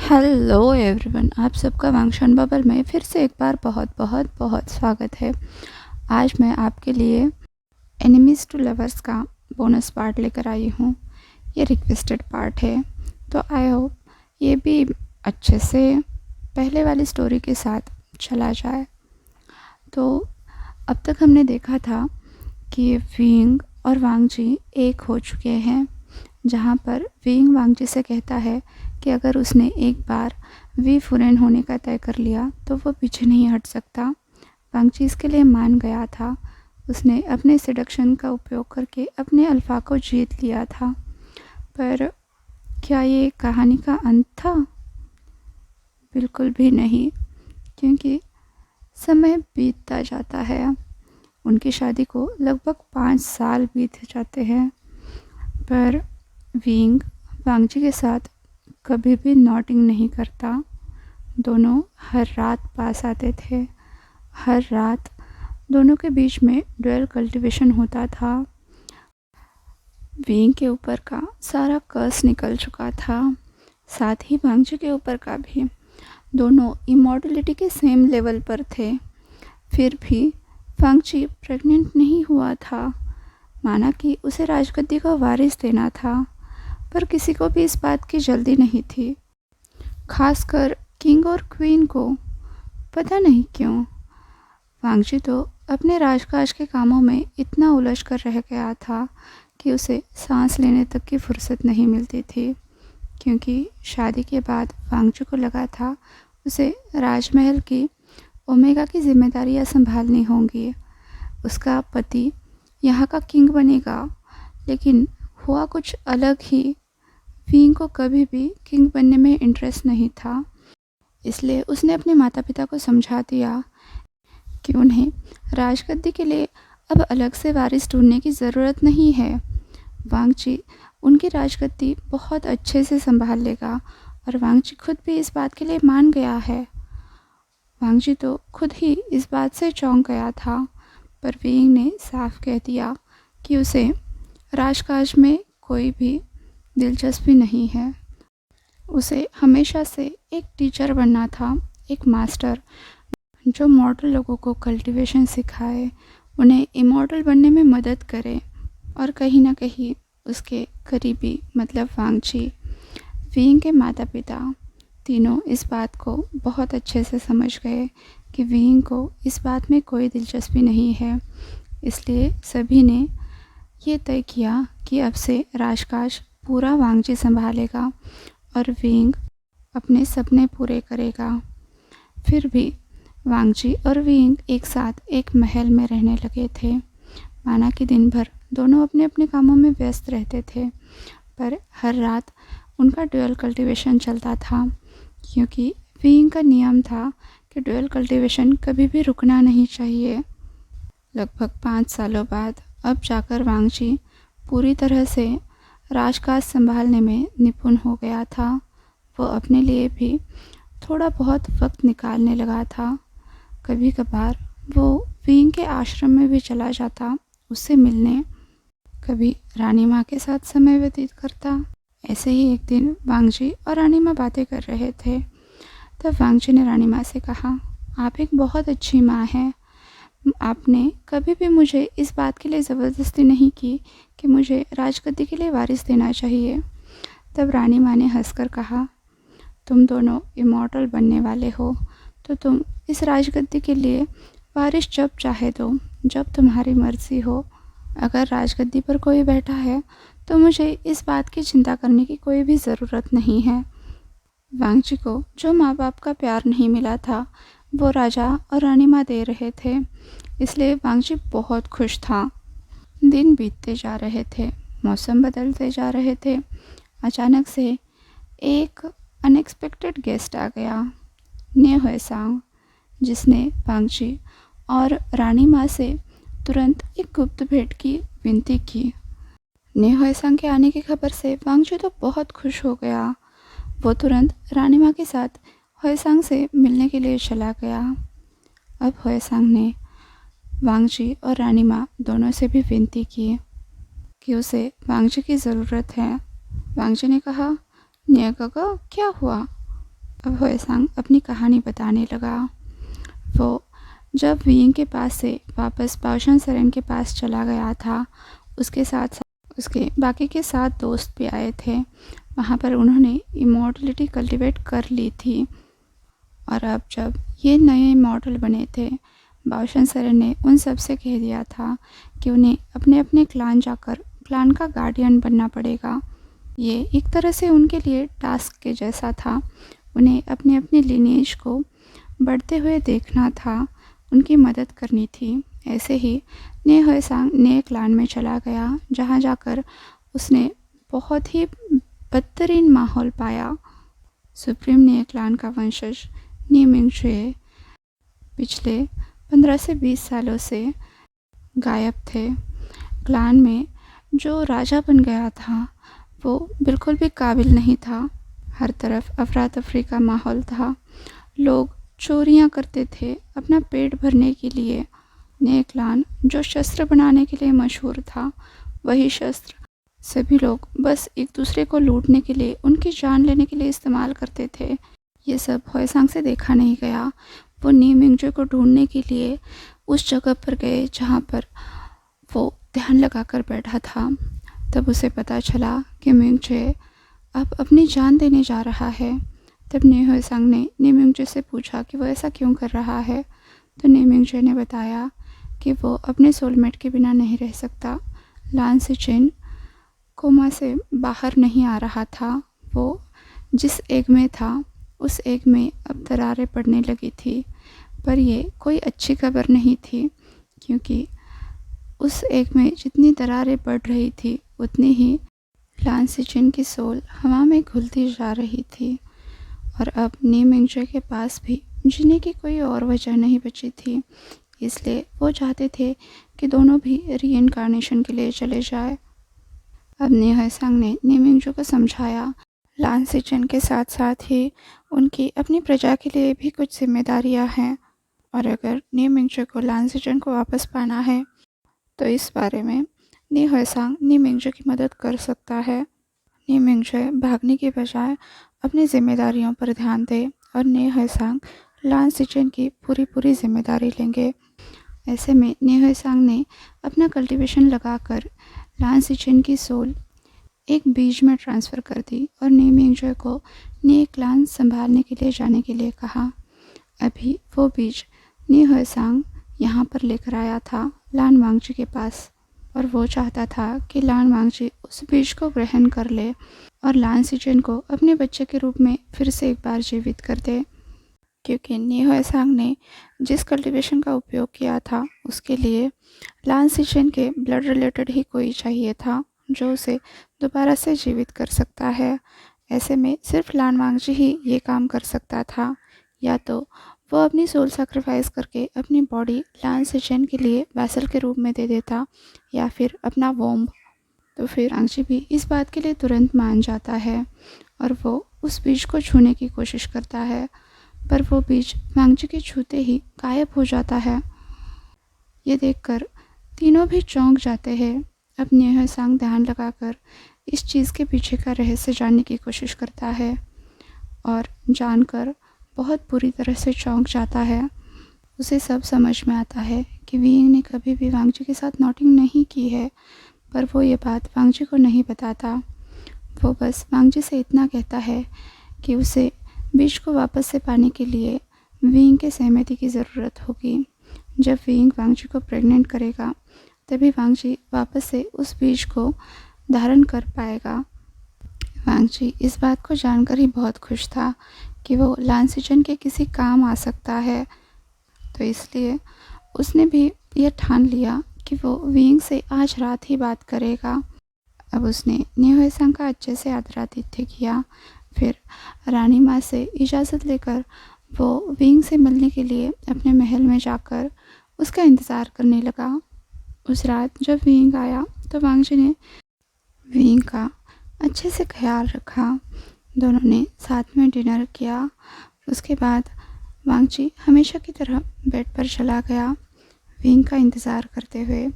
Hello everyone, आप सबका वांगशन bubble में फिर से एक बार बहुत बहुत बहुत स्वागत है। आज मैं आपके लिए एनिमीज़ टू लवर्स का बोनस पार्ट लेकर आई हूँ। ये रिक्वेस्टेड पार्ट है, तो आई होप ये भी अच्छे से पहले वाली स्टोरी के साथ चला जाए। तो अब तक हमने देखा था कि विंग और वांगजी एक हो चुके हैं, जहाँ पर विंग वांगजी से कहता है कि अगर उसने एक बार वी फुरेन होने का तय कर लिया तो वो पीछे नहीं हट सकता। वांगजी इसके लिए मान गया था। उसने अपने सिडक्शन का उपयोग करके अपने अल्फा को जीत लिया था। पर क्या ये कहानी का अंत था? बिल्कुल भी नहीं, क्योंकि समय बीतता जाता है। उनकी शादी को लगभग 5 साल बीत जाते हैं, पर विंग वांगजी के साथ कभी भी नोटिंग नहीं करता। दोनों हर रात पास आते थे। हर रात दोनों के बीच में ड्यूअल कल्टीवेशन होता था। विंग के ऊपर का सारा कर्स निकल चुका था, साथ ही वांगजी के ऊपर का भी। दोनों इमॉर्टलिटी के सेम लेवल पर थे। फिर भी वांगजी प्रेग्नेंट नहीं हुआ था। माना कि उसे राजगद्दी का वारिस देना था, पर किसी को भी इस बात की जल्दी नहीं थी, खासकर किंग और क्वीन को। पता नहीं क्यों वांगजी तो अपने राजकाज के कामों में इतना उलझ कर रह गया था कि उसे सांस लेने तक की फुर्सत नहीं मिलती थी, क्योंकि शादी के बाद वांगजी को लगा था उसे राजमहल की ओमेगा की जिम्मेदारियां संभालनी होंगी। उसका पति यहाँ का किंग बनेगा, लेकिन हुआ कुछ अलग ही। विंग को कभी भी किंग बनने में इंटरेस्ट नहीं था, इसलिए उसने अपने माता पिता को समझा दिया कि उन्हें राजगद्दी के लिए अब अलग से वारिस ढूंढने की ज़रूरत नहीं है। वांगजी उनकी राजगद्दी बहुत अच्छे से संभाल लेगा, और वांगजी खुद भी इस बात के लिए मान गया है। वांगजी तो खुद ही इस बात से चौंक गया था, पर विंग ने साफ कह दिया कि उसे राजकाज में कोई भी दिलचस्पी नहीं है। उसे हमेशा से एक टीचर बनना था, एक मास्टर जो मॉडल लोगों को कल्टीवेशन सिखाए, उन्हें इमॉर्टल बनने में मदद करे। और कहीं ना कहीं उसके करीबी मतलब वांगजी, विंग के माता पिता तीनों इस बात को बहुत अच्छे से समझ गए कि विंग को इस बात में कोई दिलचस्पी नहीं है। इसलिए सभी ने ये तय किया कि अब से राजकाज पूरा वांगजी संभालेगा और विंग अपने सपने पूरे करेगा। फिर भी वांगजी और विंग एक साथ एक महल में रहने लगे थे। माना कि दिन भर दोनों अपने अपने कामों में व्यस्त रहते थे, पर हर रात उनका ड्यूअल कल्टीवेशन चलता था, क्योंकि विंग का नियम था कि ड्यूअल कल्टीवेशन कभी भी रुकना नहीं चाहिए। लगभग 5 सालों बाद अब जाकर वांगजी पूरी तरह से राजकाज संभालने में निपुण हो गया था। वो अपने लिए भी थोड़ा बहुत वक्त निकालने लगा था। कभी कभार वो विंग के आश्रम में भी चला जाता उससे मिलने, कभी रानी माँ के साथ समय व्यतीत करता। ऐसे ही एक दिन वांगजी और रानी माँ बातें कर रहे थे, तब वांगजी ने रानी माँ से कहा, आप एक बहुत अच्छी माँ हैं। आपने कभी भी मुझे इस बात के लिए ज़बरदस्ती नहीं की कि मुझे राजगद्दी के लिए वारिस देना चाहिए। तब रानी माँ ने हंसकर कहा, तुम दोनों इमॉर्टल बनने वाले हो, तो तुम इस राजगद्दी के लिए वारिस जब चाहे दो, जब तुम्हारी मर्जी हो। अगर राजगद्दी पर कोई बैठा है तो मुझे इस बात की चिंता करने की कोई भी ज़रूरत नहीं है। वांगजी को जो माँ बाप का प्यार नहीं मिला था वो राजा और रानी माँ दे रहे थे, इसलिए वांगजी बहुत खुश था। दिन बीतते जा रहे थे, मौसम बदलते जा रहे थे। अचानक से एक अनएक्सपेक्टेड गेस्ट आ गया, ने हुएसांग, जिसने वांगजी और रानी माँ से तुरंत एक गुप्त भेंट की विनती की। ने हुएसांग के आने की खबर से वांगजी तो बहुत खुश हो गया। वो तुरंत रानी माँ के साथ हुएसांग से मिलने के लिए चला गया। अब हुएसांग ने वांगजी और रानी माँ दोनों से भी विनती की कि उसे वांगजी की ज़रूरत है। वांगजी ने कहा, नियगगा क्या हुआ? अब होएसांग अपनी कहानी बताने लगा। वो जब विंग के पास से वापस बाओशन सेरेन के पास चला गया था, उसके साथ साथ उसके बाकी के 7 दोस्त भी आए थे। वहाँ पर उन्होंने इमॉर्टलिटी कल्टिवेट कर ली थी। और अब जब ये नए मॉडल बने थे, बाओशन सेरेन ने उन सब से कह दिया था कि उन्हें अपने अपने क्लान जाकर क्लान का गार्डियन बनना पड़ेगा। ये एक तरह से उनके लिए टास्क के जैसा था। उन्हें अपने अपने लिनेज को बढ़ते हुए देखना था, उनकी मदद करनी थी। ऐसे ही ने होएसांग नए क्लान में चला गया, जहाँ जाकर उसने बहुत ही बदतरीन माहौल पाया। सुप्रीम ने क्लान का वंशज नी मिंगजुए पिछले 15 से 20 सालों से गायब थे। क्लान में जो राजा बन गया था वो बिल्कुल भी काबिल नहीं था। हर तरफ अफरा तफरी का माहौल था। लोग चोरियां करते थे अपना पेट भरने के लिए। नए क्लान जो शस्त्र बनाने के लिए मशहूर था, वही शस्त्र सभी लोग बस एक दूसरे को लूटने के लिए, उनकी जान लेने के लिए इस्तेमाल करते थे। ये सब होएसांग से देखा नहीं गया। वो नी मिंगजुए को ढूंढने के लिए उस जगह पर गए जहाँ पर वो ध्यान लगाकर बैठा था। तब उसे पता चला कि मिंगजुए अब अपनी जान देने जा रहा है। तब ने होएसांग ने नी मिंगजुए से पूछा कि वो ऐसा क्यों कर रहा है। तो नी मिंगजुए ने बताया कि वो अपने सोलमेट के बिना नहीं रह सकता। लान सिचिन कोमा से बाहर नहीं आ रहा था। वो जिस एग में था, उस एग में अब दरारें पड़ने लगी थी। पर ये कोई अच्छी खबर नहीं थी, क्योंकि उस एग में जितनी दरारें पड़ रही थी, उतनी ही लान सिचिन की सोल हवा में घुलती जा रही थी। और अब नी मिंगजुए के पास भी जीने की कोई और वजह नहीं बची थी। इसलिए वो चाहते थे कि दोनों भी रीइंकार्नेशन के लिए चले जाए। अब नी होएसांग ने नी मिंगजुए को समझाया, लान सिचिन के साथ साथ ही उनकी अपनी प्रजा के लिए भी कुछ जिम्मेदारियां हैं। और अगर नी मिंगजुए को लान सिचिन को वापस पाना है, तो इस बारे में नी होएसांग नी मिंगजुए की मदद कर सकता है। नी मिंगजुए भागने के बजाय अपनी जिम्मेदारियों पर ध्यान दे और नी होएसांग लान सिचिन की पूरी जिम्मेदारी लेंगे। ऐसे में नी होएसांग ने अपना कल्टीवेशन लगाकर लान सिचिन की सोल एक बीज में ट्रांसफ़र कर दी और नी मिंगजुए को नी क्लान संभालने के लिए जाने के लिए कहा। अभी वो बीज नी होएसांग यहाँ पर लेकर आया था लान वांगजी के पास, और वो चाहता था कि लान वांगजी उस बीज को ग्रहण कर ले और लान सिचिन को अपने बच्चे के रूप में फिर से एक बार जीवित कर दे। क्योंकि नी होएसांग ने जिस कल्टीवेशन का उपयोग किया था, उसके लिए लान सिचिन के ब्लड रिलेटेड ही कोई चाहिए था जो उसे दोबारा से जीवित कर सकता है। ऐसे में सिर्फ लान वांगजी ही ये काम कर सकता था। या तो वो अपनी सोल सैक्रिफाइस करके अपनी बॉडी लान सिचिन के लिए वैसल के रूप में दे देता, या फिर अपना वोम्ब। तो फिर वांगजी भी इस बात के लिए तुरंत मान जाता है और वो उस बीज को छूने की कोशिश करता है, पर वो बीज वांगजी के छूते ही गायब हो जाता है। ये देखकर तीनों भी चौंक जाते हैं। अब नी होएसांग ध्यान लगाकर इस चीज़ के पीछे का रहस्य जानने की कोशिश करता है और जानकर बहुत बुरी तरह से चौंक जाता है। उसे सब समझ में आता है कि विंग ने कभी भी वांगजी के साथ नोटिंग नहीं की है, पर वो ये बात वांगजी को नहीं बताता। वो बस वांगजी से इतना कहता है कि उसे बीज को वापस से पाने के लिए विंग के सहमति की ज़रूरत होगी। जब विंग वांगजी को प्रेग्नेंट करेगा, तभी वांगजी वापस से उस बीज को धारण कर पाएगा। वांगजी इस बात को जानकर ही बहुत खुश था कि वो लान सिचिन के किसी काम आ सकता है, तो इसलिए उसने भी यह ठान लिया कि वो विंग से आज रात ही बात करेगा। अब उसने नी होएसांग का अच्छे से आदरातिथ्य किया। फिर रानी माँ से इजाज़त लेकर वो विंग से मिलने के लिए अपने महल में जाकर उसका इंतज़ार करने लगा। उस रात जब विंग आया तो वांगजी ने विंग का अच्छे से ख्याल रखा। दोनों ने साथ में डिनर किया। उसके बाद वांगजी हमेशा की तरह बेड पर चला गया, विंग का इंतज़ार करते हुए।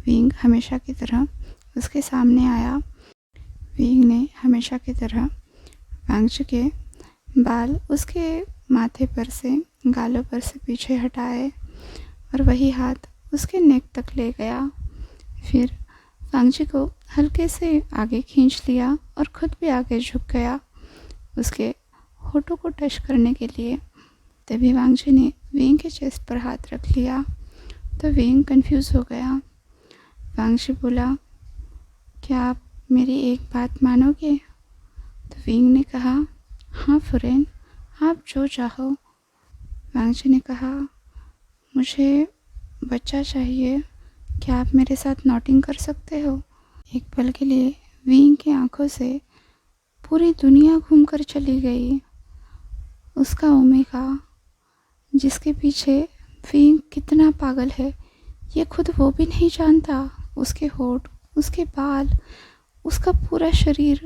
विंग हमेशा की तरह उसके सामने आया। विंग ने हमेशा की तरह वांगजी के बाल उसके माथे पर से, गालों पर से पीछे हटाए और वही हाथ उसके नेक तक ले गया। फिर वांगजी को हल्के से आगे खींच लिया और खुद भी आगे झुक गया उसके होठों को टच करने के लिए। तभी वांगजी ने विंग के चेस्ट पर हाथ रख लिया तो विंग कंफ्यूज हो गया। वांगजी बोला, क्या आप मेरी एक बात मानोगे? तो विंग ने कहा, हाँ फुरेन, आप जो चाहो। वांगजी ने कहा, मुझे बच्चा चाहिए, क्या आप मेरे साथ नॉटिंग कर सकते हो? एक पल के लिए विंग की आंखों से पूरी दुनिया घूमकर चली गई। उसका ओमेगा, जिसके पीछे विंग कितना पागल है ये खुद वो भी नहीं जानता। उसके होठ, उसके बाल, उसका पूरा शरीर।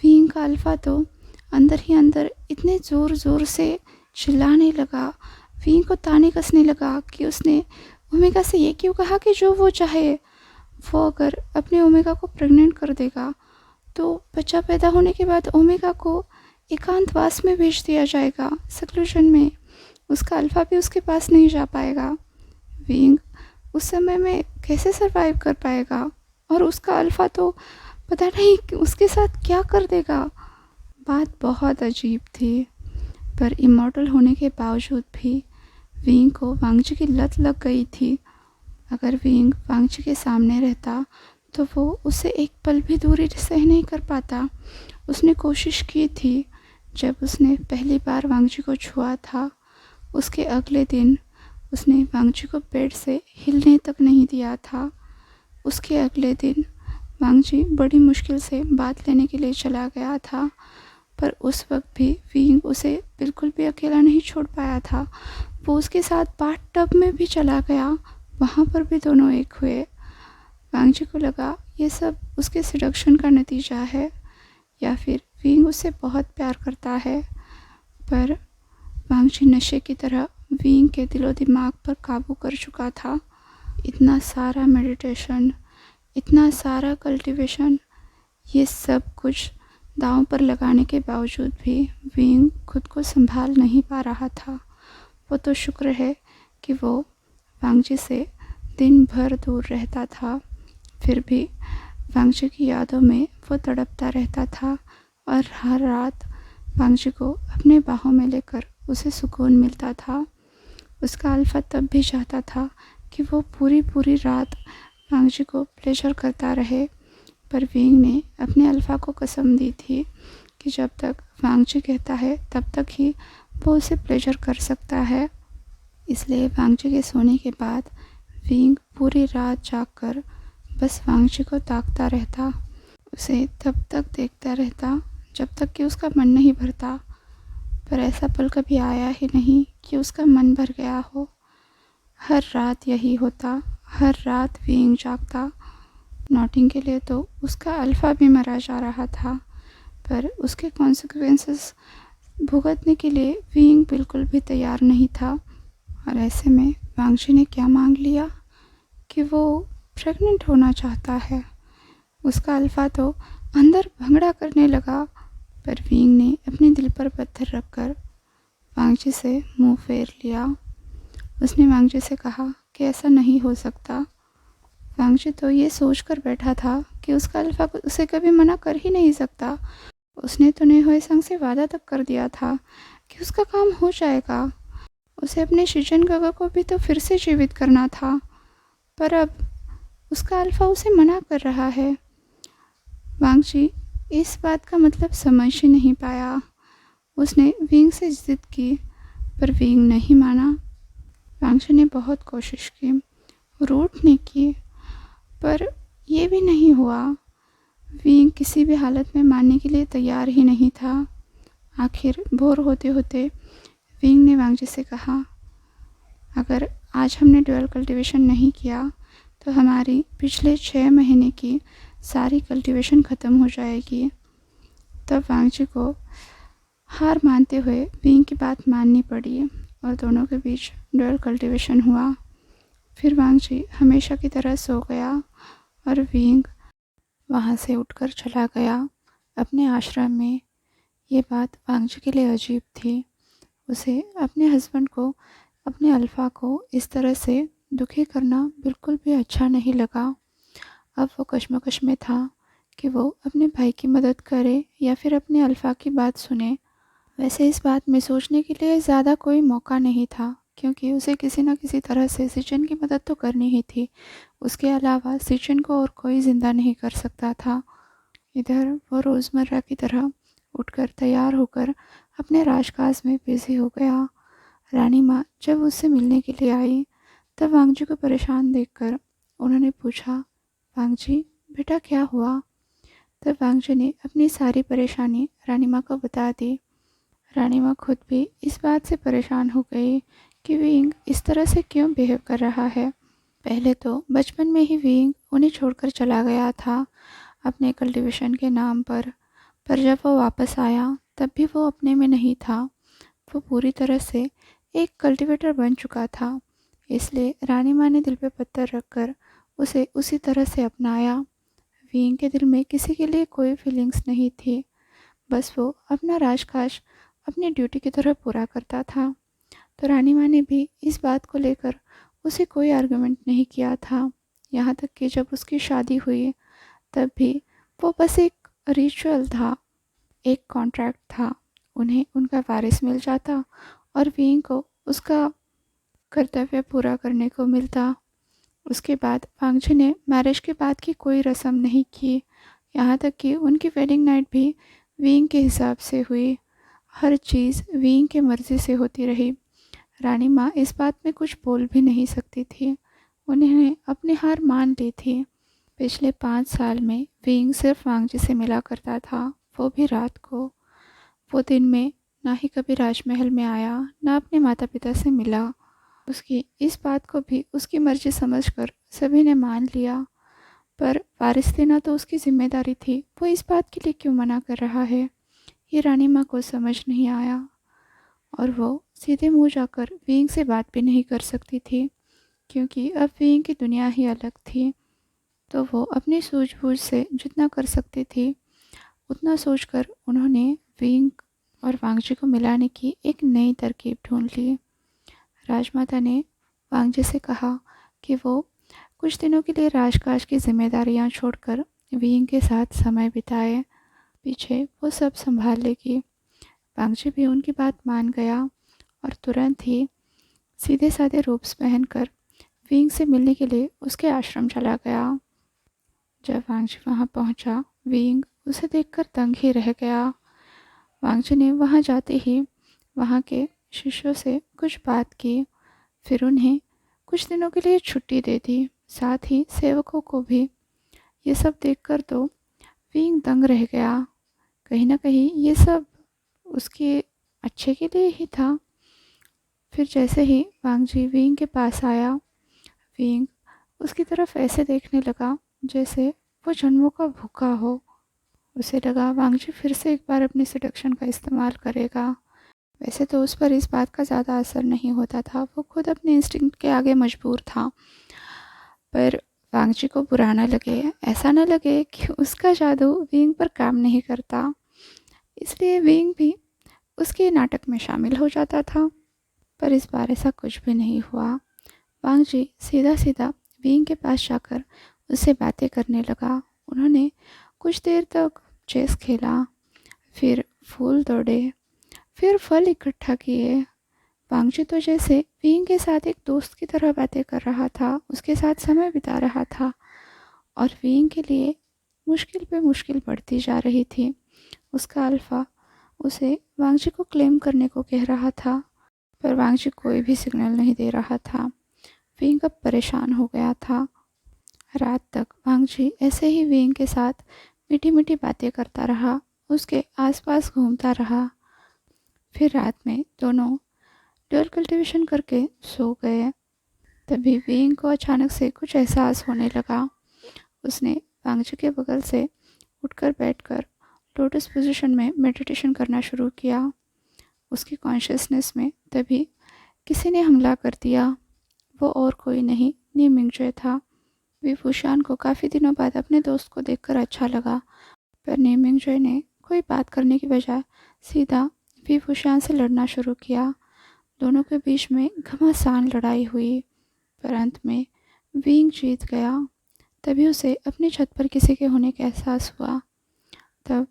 विंग का अल्फा तो अंदर ही अंदर इतने ज़ोर ज़ोर से चिल्लाने लगा, विंग को ताने कसने लगा कि उसने ओमेगा से ये क्यों कहा कि जो वो चाहे। वो अगर अपने ओमेगा को प्रेग्नेंट कर देगा तो बच्चा पैदा होने के बाद ओमेगा को एकांतवास में भेज दिया जाएगा, सक्लूजन में। उसका अल्फा भी उसके पास नहीं जा पाएगा। विंग उस समय में कैसे सरवाइव कर पाएगा? और उसका अल्फा तो पता नहीं कि उसके साथ क्या कर देगा। बात बहुत अजीब थी, पर इमॉर्टल होने के बावजूद भी विंग को वांगजी की लत लग गई थी। अगर विंग वांगजी के सामने रहता तो वो उससे एक पल भी दूरी सह नहीं कर पाता। उसने कोशिश की थी। जब उसने पहली बार वांगजी को छुआ था उसके अगले दिन उसने वांगजी को बेड से हिलने तक नहीं दिया था। उसके अगले दिन वांगजी बड़ी मुश्किल से बात लेने के लिए चला गया था, पर उस वक्त भी विंग उसे बिल्कुल भी अकेला नहीं छोड़ पाया था। वो उसके साथ बाथ टब में भी चला गया, वहाँ पर भी दोनों एक हुए। वांगजी को लगा ये सब उसके सिडक्शन का नतीजा है या फिर विंग उससे बहुत प्यार करता है। पर वांगजी नशे की तरह विंग के दिलो दिमाग पर काबू कर चुका था। इतना सारा मेडिटेशन, इतना सारा कल्टीवेशन, ये सब कुछ दांव पर लगाने के बावजूद भी विंग खुद को संभाल नहीं पा रहा था। वो तो शुक्र है कि वो वांगजी से दिन भर दूर रहता था, फिर भी वांगजी की यादों में वो तड़पता रहता था और हर रात वांगजी को अपने बाहों में लेकर उसे सुकून मिलता था। उसका अल्फा तब भी चाहता था कि वो पूरी पूरी रात वांगजी को प्लेजर करता रहे, पर विंग ने अपने अल्फा को कसम दी थी कि जब तक वांगजी कहता है तब तक ही वो उसे प्लेजर कर सकता है। इसलिए वांगजी के सोने के बाद विंग पूरी रात जागकर बस वांगजी को ताकता रहता, उसे तब तक देखता रहता जब तक कि उसका मन नहीं भरता। पर ऐसा पल कभी आया ही नहीं कि उसका मन भर गया हो। हर रात यही होता, हर रात विंग जागता। नॉटिंग के लिए तो उसका अल्फा भी मरा जा रहा था, पर उसके कॉन्सिक्वेंसेस भुगतने के लिए विंग बिल्कुल भी तैयार नहीं था। और ऐसे में वांगजी ने क्या मांग लिया कि वो प्रेग्नेंट होना चाहता है। उसका अल्फा तो अंदर भंगड़ा करने लगा, पर विंग ने अपने दिल पर पत्थर रखकर वांगजी से मुंह फेर लिया। उसने वांगजी से कहा कि ऐसा नहीं हो सकता। वांगजी तो ये सोचकर बैठा था कि उसका अल्फा उसे कभी मना कर ही नहीं सकता। उसने तो नेहोएसंग से वादा तक कर दिया था कि उसका काम हो जाएगा। उसे अपने शिजन गगा को भी तो फिर से जीवित करना था, पर अब उसका अल्फा उसे मना कर रहा है। वांगजी इस बात का मतलब समझ ही नहीं पाया। उसने विंग से जिद की, पर विंग नहीं माना। वांगजी ने बहुत कोशिश की, रूठने की, पर यह भी नहीं हुआ। विंग किसी भी हालत में मानने के लिए तैयार ही नहीं था। आखिर बोर होते होते विंग ने वांगजी से कहा, अगर आज हमने ड्यूअल कल्टीवेशन नहीं किया तो हमारी पिछले 6 महीने की सारी कल्टीवेशन ख़त्म हो जाएगी। तब वांगजी को हार मानते हुए विंग की बात माननी पड़ी और दोनों के बीच ड्यूअल कल्टीवेशन हुआ। फिर वांगजी हमेशा की तरह सो गया और विंग वहाँ से उठकर चला गया अपने आश्रम में। ये बात वांगजी के लिए अजीब थी। उसे अपने हस्बैंड को, अपने अल्फ़ा को इस तरह से दुखी करना बिल्कुल भी अच्छा नहीं लगा। अब वो कश्मकश में था कि वो अपने भाई की मदद करे या फिर अपने अल्फ़ा की बात सुने। वैसे इस बात में सोचने के लिए ज़्यादा कोई मौका नहीं था, क्योंकि उसे किसी न किसी तरह से सिचन की मदद तो करनी ही थी। उसके अलावा सिचन को और कोई ज़िंदा नहीं कर सकता था। इधर वो रोज़मर्रा की तरह उठकर तैयार होकर अपने राजकाज में बिज़ी हो गया। रानी माँ जब उससे मिलने के लिए आई, तब वांगजी को परेशान देखकर उन्होंने पूछा, वांगजी बेटा क्या हुआ? तब वांगजी ने अपनी सारी परेशानी रानी माँ को बता दी। रानी माँ खुद भी इस बात से परेशान हो गई कि विंग इस तरह से क्यों बिहेव कर रहा है। पहले तो बचपन में ही विंग उन्हें छोड़कर चला गया था अपने कल्टीवेशन के नाम पर जब वो वापस आया तब भी वो अपने में नहीं था। वो पूरी तरह से एक कल्टीवेटर बन चुका था। इसलिए रानी माँ ने दिल पे पत्थर रखकर उसे उसी तरह से अपनाया। विंग के दिल में किसी के लिए कोई फीलिंग्स नहीं थी। बस वो अपना राजकाज अपनी ड्यूटी की तरह पूरा करता था। तो रानी माँ ने भी इस बात को लेकर उसे कोई आर्गुमेंट नहीं किया था। यहाँ तक कि जब उसकी शादी हुई तब भी वो बस एक रिचुअल था, एक कॉन्ट्रैक्ट था। उन्हें उनका वारिस मिल जाता और विंग को उसका कर्तव्य पूरा करने को मिलता। उसके बाद वांगजी ने मैरिज के बाद की कोई रस्म नहीं की। यहाँ तक कि उनकी वेडिंग नाइट भी विंग के हिसाब से हुई। हर चीज़ विंग के मर्ज़ी से होती रही। रानी माँ इस बात में कुछ बोल भी नहीं सकती थी। उन्होंने अपनी हार मान ली थी। पिछले 5 साल में विंग सिर्फ वांगजी से मिला करता था, वो भी रात को। वो दिन में ना ही कभी राजमहल में आया, ना अपने माता पिता से मिला। उसकी इस बात को भी उसकी मर्जी समझकर सभी ने मान लिया। पर वारिस देना तो उसकी जिम्मेदारी थी, वो इस बात के लिए क्यों मना कर रहा है, ये रानी माँ को समझ नहीं आया। और वो सीधे मुंह जाकर विंग से बात भी नहीं कर सकती थी, क्योंकि अब विंग की दुनिया ही अलग थी। तो वो अपनी सूझबूझ से जितना कर सकती थी उतना सोचकर उन्होंने विंग और वांगजी को मिलाने की एक नई तरकीब ढूंढ ली। राजमाता ने वांगजी से कहा कि वो कुछ दिनों के लिए राजकाज की जिम्मेदारियां छोड़कर विंग के साथ समय बिताए। पीछे वो सब संभाल लेगी। वांगजी भी उनकी बात मान गया और तुरंत ही सीधे साधे रूप्स पहनकर विंग से मिलने के लिए उसके आश्रम चला गया। जब वांगजी वहाँ पहुँचा, विंग उसे देखकर दंग ही रह गया। वांगजी ने वहाँ जाते ही वहाँ के शिष्यों से कुछ बात की, फिर उन्हें कुछ दिनों के लिए छुट्टी दे दी, साथ ही सेवकों को भी। ये सब देखकर तो विंग दंग रह गया। कहीं ना कहीं ये सब उसके अच्छे के लिए ही था। फिर जैसे ही वांगजी विंग के पास आया, विंग उसकी तरफ ऐसे देखने लगा जैसे वो जन्मों का भूखा हो। उसे लगा वांगजी फिर से एक बार अपनी सिडक्शन का इस्तेमाल करेगा। वैसे तो उस पर इस बात का ज़्यादा असर नहीं होता था, वो खुद अपने इंस्टिंक्ट के आगे मजबूर था। पर वांगजी को बुरा न लगे, ऐसा न लगे कि उसका जादू विंग पर काम नहीं करता, इसलिए विंग भी उसके नाटक में शामिल हो जाता था। पर इस बार ऐसा कुछ भी नहीं हुआ। वांगजी सीधा सीधा विंग के पास जाकर उससे बातें करने लगा। उन्होंने कुछ देर तक चेस खेला, फिर फूल तोड़े, फिर फल इकट्ठा किए। वांगजी तो जैसे विंग के साथ एक दोस्त की तरह बातें कर रहा था, उसके साथ समय बिता रहा था। और विंग के लिए मुश्किल पे मुश्किल बढ़ती जा रही थी। उसका अल्फ़ा उसे वांगजी को क्लेम करने को कह रहा था, पर वांगजी कोई भी सिग्नल नहीं दे रहा था। विंग अब परेशान हो गया था। रात तक वांगजी ऐसे ही विंग के साथ मीठी मीठी बातें करता रहा, उसके आसपास घूमता रहा। फिर रात में दोनों ड्यूल कल्टीवेशन करके सो गए। तभी विंग को अचानक से कुछ एहसास होने लगा। उसने वांगजी के बगल से उठकर बैठकर लोटस पोजीशन में मेडिटेशन करना शुरू किया। उसकी कॉन्शियसनेस में तभी किसी ने हमला कर दिया। वो और कोई नहीं, नी मिंगजॉय था। वी फूशान को काफ़ी दिनों बाद अपने दोस्त को देखकर अच्छा लगा, पर नी मिंगजॉय ने कोई बात करने की बजाय सीधा वी वुशियान से लड़ना शुरू किया। दोनों के बीच में घमासान लड़ाई हुई, पर अंत में विंग जीत गया। तभी उसे अपनी छत पर किसी के होने का एहसास हुआ। तब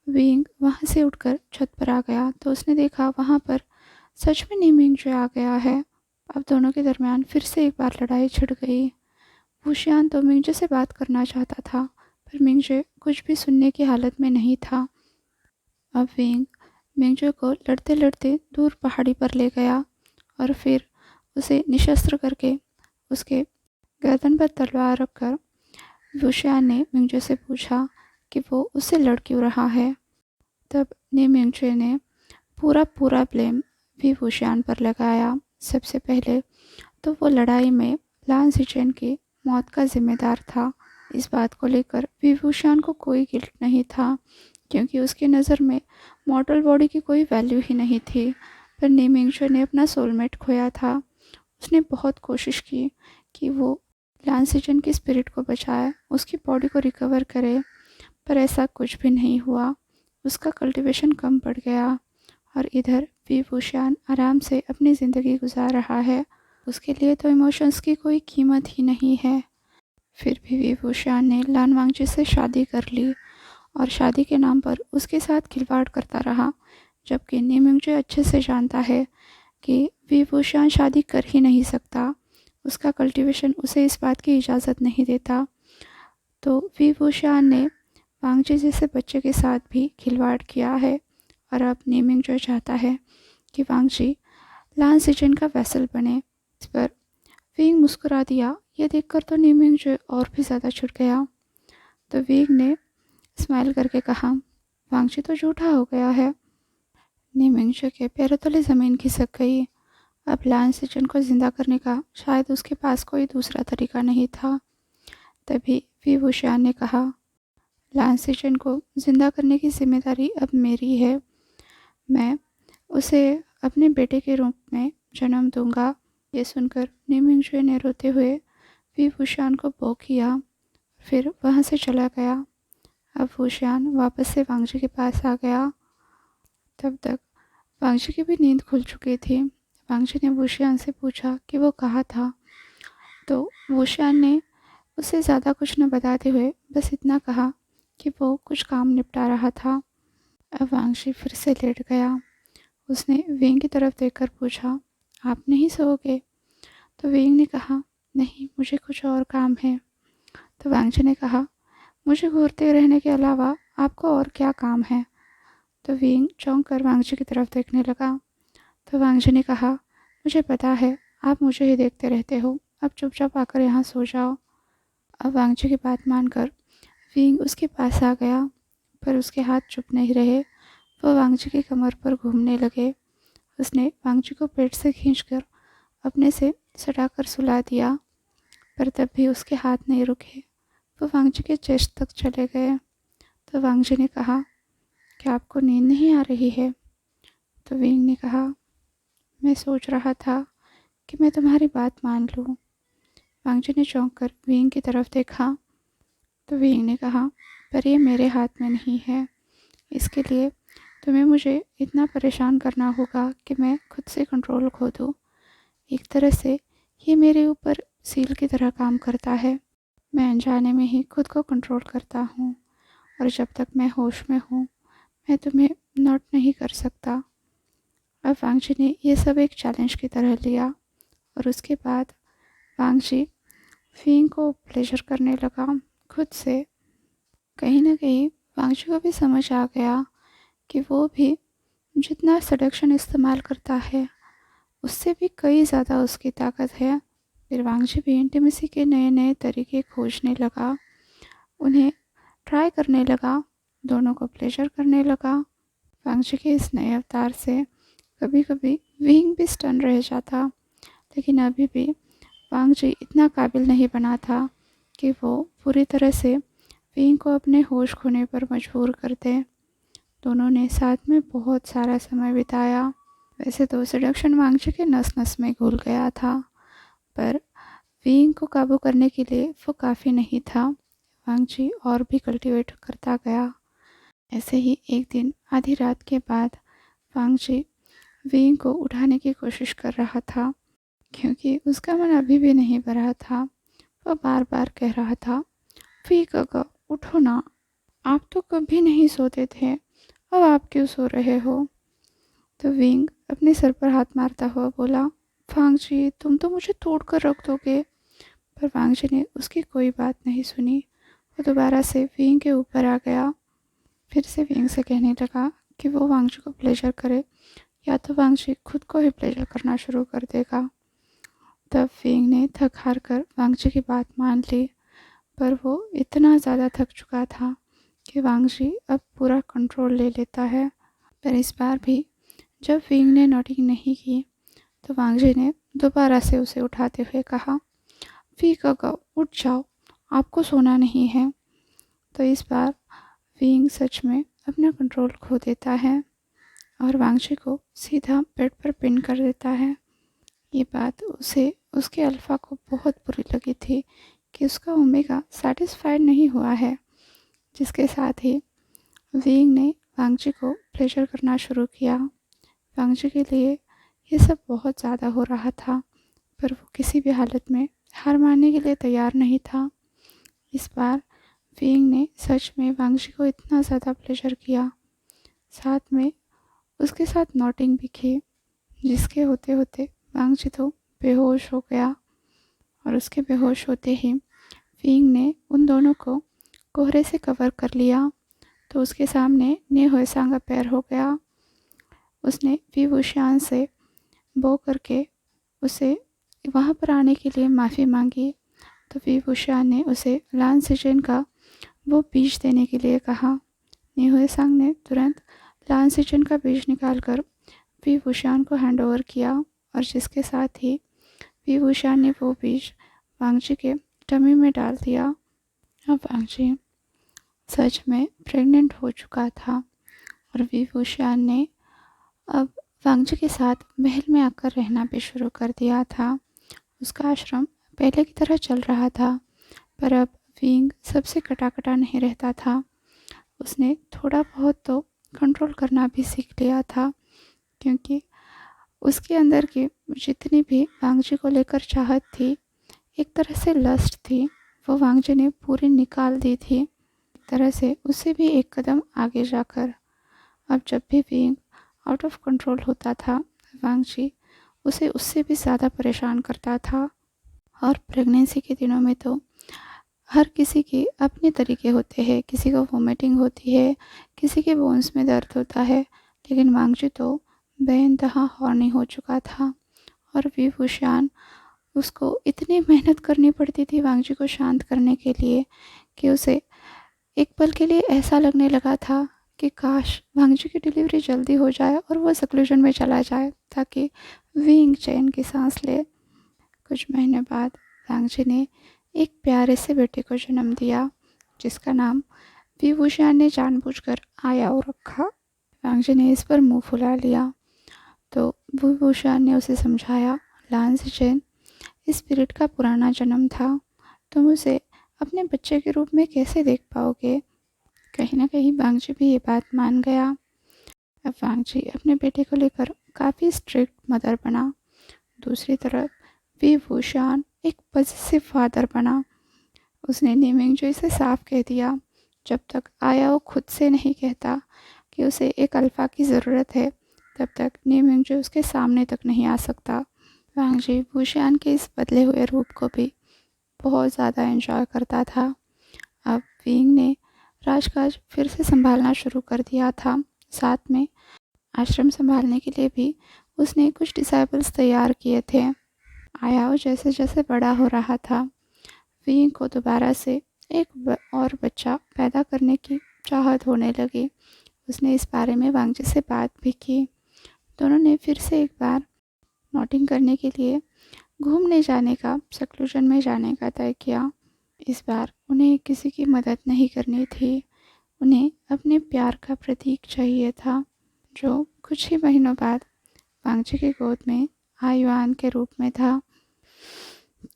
विंग वहाँ से उठकर छत पर आ गया तो उसने देखा वहाँ पर सच में नीमिंगजे आ गया है। अब दोनों के दरमियान फिर से एक बार लड़ाई छिड़ गई। वुशियान तो मिंगजे से बात करना चाहता था, पर मिंगजे कुछ भी सुनने की हालत में नहीं था। अब विंग मिंगजे को लड़ते लड़ते दूर पहाड़ी पर ले गया और फिर उसे निशस्त्र करके उसके गर्दन पर तलवार रखकर वुशियान ने मिंगजे से पूछा कि वो उससे लड़ क्यों रहा है। तब मिंगजे ने पूरा ब्लेम वी वुशियान पर लगाया। सबसे पहले तो वो लड़ाई में लान सिचेन की मौत का जिम्मेदार था। इस बात को लेकर वी वुशियान को कोई गिल्ट नहीं था, क्योंकि उसकी नज़र में मॉडल बॉडी की कोई वैल्यू ही नहीं थी। पर मिंगजे ने अपना सोलमेट खोया था। उसने बहुत कोशिश की कि वो लान सिचेन की स्पिरिट को बचाए, उसकी बॉडी को रिकवर करे, पर ऐसा कुछ भी नहीं हुआ। उसका कल्टीवेशन कम पड़ गया और इधर वी वुशियान आराम से अपनी ज़िंदगी गुजार रहा है। उसके लिए तो इमोशंस की कोई कीमत ही नहीं है। फिर भी वी वुशियान ने लान वांगजी से शादी कर ली और शादी के नाम पर उसके साथ खिलवाड़ करता रहा, जबकि मिंगजे अच्छे से जानता है कि वी वुशियान शादी कर ही नहीं सकता। उसका कल्टीवेशन उसे इस बात की इजाज़त नहीं देता। तो वी वुशियान ने वांगजी जैसे बच्चे के साथ भी खिलवाड़ किया है और अब मिंगजे चाहता है कि वांगजी लान सिचेन का वेसल बने। इस पर विंग मुस्कुरा दिया। यह देखकर तो मिंगजे और भी ज़्यादा चिढ़ गया। तो विंग ने स्माइल करके कहा, वांगजी तो झूठा हो गया है। मिंगजे के पैरों तले ज़मीन खिसक गई। अब लान सिचेन को जिंदा करने का शायद उसके पास कोई दूसरा तरीका नहीं था। तभी वी वुशियान ने कहा, लान सिचेन को जिंदा करने की जिम्मेदारी अब मेरी है। मैं उसे अपने बेटे के रूप में जन्म दूंगा। ये सुनकर मिंगजे ने रोते हुए वी वुशियान को बो किया, फिर वहाँ से चला गया। अब वुशियान वापस से वांगजी के पास आ गया। तब तक वांगजी की भी नींद खुल चुकी थी। वांगजी ने वुशियान से पूछा कि वो कहाँ था, तो वुशियान ने उसे ज़्यादा कुछ न बताते हुए बस इतना कहा कि वो कुछ काम निपटा रहा था। अब वांगजी फिर से लेट गया। उसने विंग की तरफ देखकर पूछा, आप नहीं सोओगे? तो विंग ने कहा, नहीं, मुझे कुछ और काम है। तो वांगजी ने कहा, मुझे घूरते रहने के अलावा आपको और क्या काम है? तो विंग चौंक कर वांगजी की तरफ देखने लगा। तो वांगजी ने कहा, मुझे पता है आप मुझे ही देखते रहते हो, अब चुपचाप आकर यहाँ सो जाओ। अब वांगजी की बात मानकर विंग उसके पास आ गया, पर उसके हाथ चुप नहीं रहे। वो वांगजी की कमर पर घूमने लगे। उसने वांगजी को पेट से खींचकर अपने से सटाकर सुला दिया, पर तब भी उसके हाथ नहीं रुके। वो वांगजी के चेस्ट तक चले गए। तो वांगजी ने कहा, क्या आपको नींद नहीं आ रही है? तो विंग ने कहा, मैं सोच रहा था कि मैं तुम्हारी बात मान लूँ। वांगजी ने चौंक कर विंग की तरफ देखा। तो विंग ने कहा, पर ये मेरे हाथ में नहीं है। इसके लिए तुम्हें मुझे इतना परेशान करना होगा कि मैं खुद से कंट्रोल खो दूँ। एक तरह से ये मेरे ऊपर सील की तरह काम करता है। मैं अनजाने में ही खुद को कंट्रोल करता हूँ और जब तक मैं होश में हूँ मैं तुम्हें नोट नहीं कर सकता। अब वांगजी ने ये सब एक चैलेंज की तरह लिया और उसके बाद वांगजी विंग को प्लेजर करने लगा खुद से। कहीं ना कहीं वांगजी को भी समझ आ गया कि वो भी जितना सडक्शन इस्तेमाल करता है उससे भी कई ज़्यादा उसकी ताकत है। फिर वांगजी भी इंटीमेसी के नए नए तरीके खोजने लगा, उन्हें ट्राई करने लगा, दोनों को प्लेजर करने लगा। वांगजी के इस नए अवतार से कभी कभी विंग भी स्टन रह जाता, लेकिन अभी भी वांगजी इतना काबिल नहीं बना था कि वो पूरी तरह से विंग को अपने होश खोने पर मजबूर कर दे। दोनों ने साथ में बहुत सारा समय बिताया। वैसे तो सडक्शन वांगजी के नस नस में घुल गया था, पर विंग को काबू करने के लिए वो काफ़ी नहीं था। वांगजी और भी कल्टीवेट करता गया। ऐसे ही एक दिन आधी रात के बाद वांगजी विंग को उठाने की कोशिश कर रहा था, क्योंकि उसका मन अभी भी नहीं भरा था। वह बार बार कह रहा था, वी काका उठो ना, आप तो कभी नहीं सोते थे, अब आप क्यों सो रहे हो? तो विंग अपने सर पर हाथ मारता हुआ बोला, वांगजी तुम तो मुझे तोड़ कर रख दोगे। पर वांगजी ने उसकी कोई बात नहीं सुनी। वो दोबारा से विंग के ऊपर आ गया। फिर से विंग से कहने लगा कि वो वांगजी को प्लेजर करे, या तो वांगजी खुद को ही प्लेजर करना शुरू कर देगा। तब विंग ने थक हार कर वांगजी की बात मान ली, पर वो इतना ज़्यादा थक चुका था कि वांगजी अब पूरा कंट्रोल ले लेता है। पर इस बार भी जब विंग ने नोटिंग नहीं की, तो वांगजी ने दोबारा से उसे उठाते हुए कहा, वी काका उठ जाओ, आपको सोना नहीं है। तो इस बार विंग सच में अपना कंट्रोल खो देता है और वांगजी को सीधा बेड पर पिन कर देता है। ये बात उसे उसके अल्फा को बहुत बुरी लगी थी कि उसका ओमेगा सेटिस्फाइड नहीं हुआ है। जिसके साथ ही विंग ने वांगजी को प्लेजर करना शुरू किया। वांगजी के लिए ये सब बहुत ज़्यादा हो रहा था, पर वो किसी भी हालत में हार मानने के लिए तैयार नहीं था। इस बार विंग ने सच में वांगजी को इतना ज़्यादा प्लेजर किया, साथ में उसके साथ नोटिंग भी की, जिसके होते होते वांगजी तो बेहोश हो गया। और उसके बेहोश होते ही विंग ने उन दोनों को कोहरे से कवर कर लिया। तो उसके सामने ने होएसांग का पैर हो गया। उसने वी वुशियान से बो करके उसे वहाँ पर आने के लिए माफ़ी मांगी। तो वी वुशियान ने उसे लान सिजन का वो बीज देने के लिए कहा। ने होएसांग ने तुरंत लान सिजन का बीज निकालकर वी वुशियान को हैंड ओवर किया, और जिसके साथ ही वी वुशियान ने वो बीज वांगजी के टमी में डाल दिया। अब वांगजी सच में प्रेग्नेंट हो चुका था और वी वुशियान ने अब वांगजी के साथ महल में आकर रहना भी शुरू कर दिया था। उसका आश्रम पहले की तरह चल रहा था, पर अब विंग सबसे कटा नहीं रहता था। उसने थोड़ा बहुत तो कंट्रोल करना भी सीख लिया था, क्योंकि उसके अंदर की जितनी भी वांगजी को लेकर चाहत थी, एक तरह से लस्ट थी, वो वांगजी ने पूरी निकाल दी थी। एक तरह से उससे भी एक कदम आगे जाकर अब जब भी विंग आउट ऑफ कंट्रोल होता था, वांगजी उसे उससे भी ज़्यादा परेशान करता था। और प्रेगनेंसी के दिनों में तो हर किसी के अपने तरीके होते हैं, किसी को वोमिटिंग होती है, किसी के बोन्स में दर्द होता है, लेकिन वांगजी तो बेइंतहा हॉर्नी हो चुका था। और वी वुशियान उसको इतनी मेहनत करनी पड़ती थी वांगजी को शांत करने के लिए कि उसे एक पल के लिए ऐसा लगने लगा था कि काश वांगजी की डिलीवरी जल्दी हो जाए और वो सक्लूजन में चला जाए, ताकि विंग चैन की सांस ले। कुछ महीने बाद वांगजी ने एक प्यारे से बेटे को जन्म दिया, जिसका नाम वी वुशियान ने जानबूझकर आयाओ रखा। वांगजी ने इस पर मुंह फुला लिया, तो वी वुशियान ने उसे समझाया, लान सिचेन इस स्पिरिट का पुराना जन्म था, तुम उसे अपने बच्चे के रूप में कैसे देख पाओगे। कहीं ना कहीं वांगजी भी ये बात मान गया। अब वांगजी अपने बेटे को लेकर काफ़ी स्ट्रिक्ट मदर बना। दूसरी तरफ वी वुशियान एक पॉजिटिव फादर बना। उसने नीमिंगजू से साफ कह दिया, जब तक आयाओ खुद से नहीं कहता कि उसे एक अल्फा की ज़रूरत है, तब तक नीमिंगजू उसके सामने तक नहीं आ सकता। वांगजी वुशियान के इस बदले हुए रूप को भी बहुत ज़्यादा एंजॉय करता था। अब विंग ने राजकाज फिर से संभालना शुरू कर दिया था। साथ में आश्रम संभालने के लिए भी उसने कुछ डिसाइबल्स तैयार किए थे। आयाओ जैसे जैसे बड़ा हो रहा था, विंग को दोबारा से एक और बच्चा पैदा करने की चाहत होने लगी। उसने इस बारे में वांगजी से बात भी की। दोनों ने फिर से एक बार नोटिंग करने के लिए घूमने जाने का, सक्लूजन में जाने का तय किया। इस बार उन्हें किसी की मदद नहीं करनी थी, उन्हें अपने प्यार का प्रतीक चाहिए था, जो कुछ ही महीनों बाद वांगजी की गोद में आयुआन के रूप में था।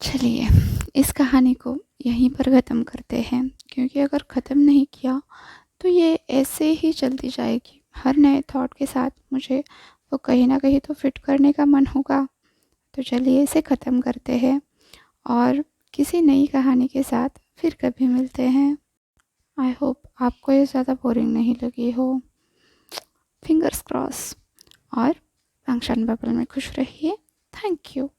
चलिए इस कहानी को यहीं पर ख़त्म करते हैं, क्योंकि अगर ख़त्म नहीं किया तो ये ऐसे ही चलती जाएगी। हर नए थॉट के साथ मुझे वो कहीं ना कहीं तो फिट करने का मन होगा। तो चलिए इसे ख़त्म करते हैं और किसी नई कहानी के साथ फिर कभी मिलते हैं। आई होप आपको ये ज़्यादा बोरिंग नहीं लगी हो। Fingers cross. और फंक्शन बबल में खुश रहिए। Thank you.